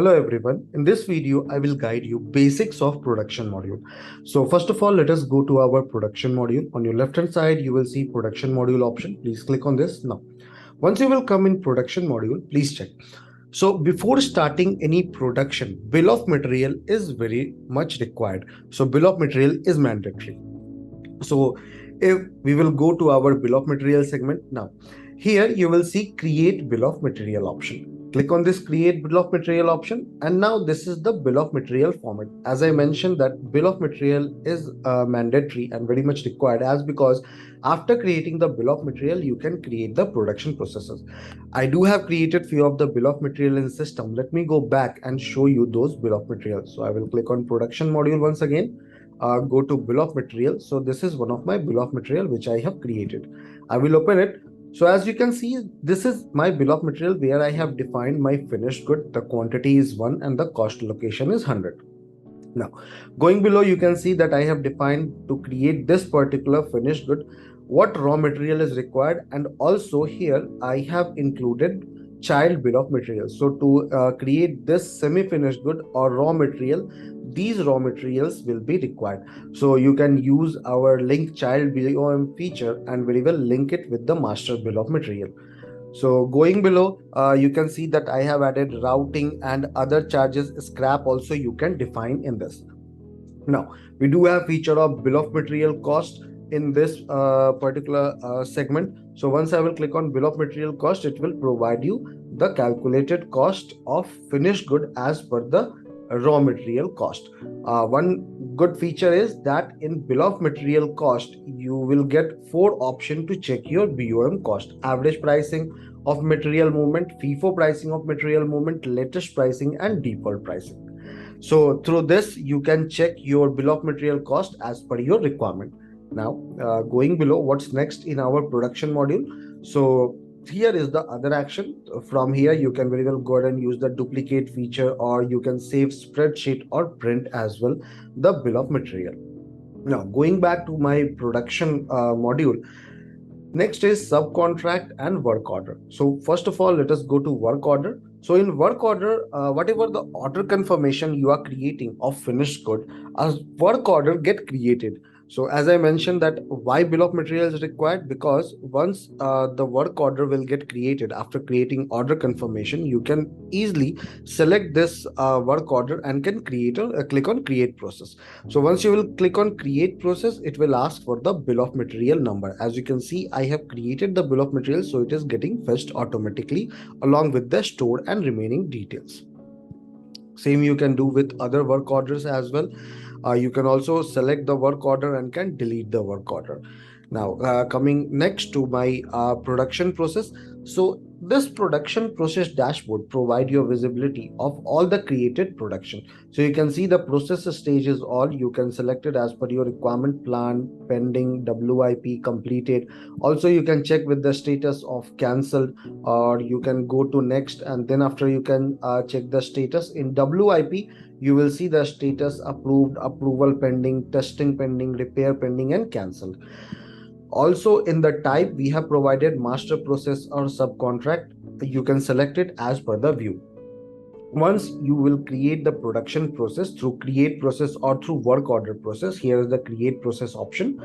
Hello everyone. In this video, I will guide you basics of production module. So first of all, let us go to our production module. On your left hand side, you will see production module option. Please click on this now. Once you will come in production module, please check. So before starting any production, bill of material is very much required. So bill of material is mandatory. So if we will go to our bill of material segment now, here you will see create bill of material option. Click on this create bill of material option, and now this is the bill of material format. As I mentioned that bill of material is mandatory and very much required, as because after creating the bill of material you can create the production processes. I do have created few of the bill of material in system. Let me go back and show you those bill of material. So I will click on production module once again. Go to bill of material. So this is one of my bill of material which I have created. I will open it. So as you can see, this is my bill of material where I have defined my finished good. The quantity is 1 and the cost location is 100. Now, going below, you can see that I have defined to create this particular finished good, what raw material is required, and also here I have included child bill of material. So to create this semi-finished good or raw material, these raw materials will be required. So you can use our link child BOM feature and very well link it with the master bill of material. So going below, you can see that I have added routing and other charges scrap also you can define in this. Now, we do have feature of bill of material cost in this particular segment. So once I will click on bill of material cost, it will provide you the calculated cost of finished good as per the raw material cost. One good feature is that in bill of material cost, you will get 4 options to check your BOM cost: average pricing of material movement, FIFO pricing of material movement, latest pricing, and default pricing. So through this, you can check your bill of material cost as per your requirement. Now, going below, what's next in our production module? So here is the other action. From here, you can very well go ahead and use the duplicate feature, or you can save spreadsheet or print as well the bill of material. Now, going back to my production module, next is subcontract and work order. So first of all, let us go to work order. So in work order, whatever the order confirmation you are creating of finished good, a work order get created. So as I mentioned that why bill of material is required, because once the work order will get created after creating order confirmation, you can easily select this work order and can create a click on create process. So once you will click on create process, it will ask for the bill of material number. As you can see, I have created the bill of material, so it is getting fetched automatically along with the store and remaining details. Same you can do with other work orders as well. You can also select the work order and can delete the work order. Now coming next to my production process. So this production process dashboard provide you visibility of all the created production. So you can see the process stages all. You can select it as per your requirement: plan, pending, WIP, completed. Also you can check with the status of cancelled, or you can go to next, and then after you can check the status. In WIP, you will see the status: approved, approval pending, testing pending, repair pending, and cancelled. Also in the type, we have provided master process or subcontract. You can select it as per the view. Once you will create the production process through create process or through work order process, here is the create process option.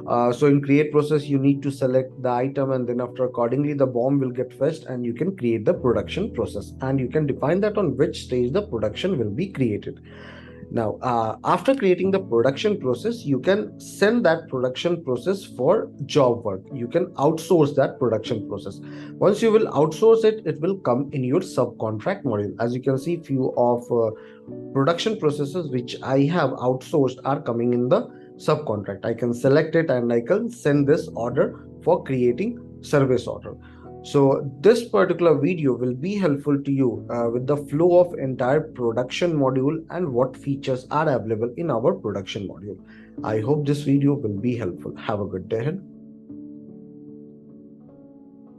So in create process, you need to select the item, and then after accordingly the BOM will get fetched and you can create the production process, and you can define that on which stage the production will be created. Now, after creating the production process, you can send that production process for job work. You can outsource that production process. Once you will outsource it, it will come in your subcontract module. As you can see, few of production processes which I have outsourced are coming in the subcontract. I can select it and I can send this order for creating service order. So this particular video will be helpful to you with the flow of entire production module and what features are available in our production module. I hope this video will be helpful. Have a good day ahead.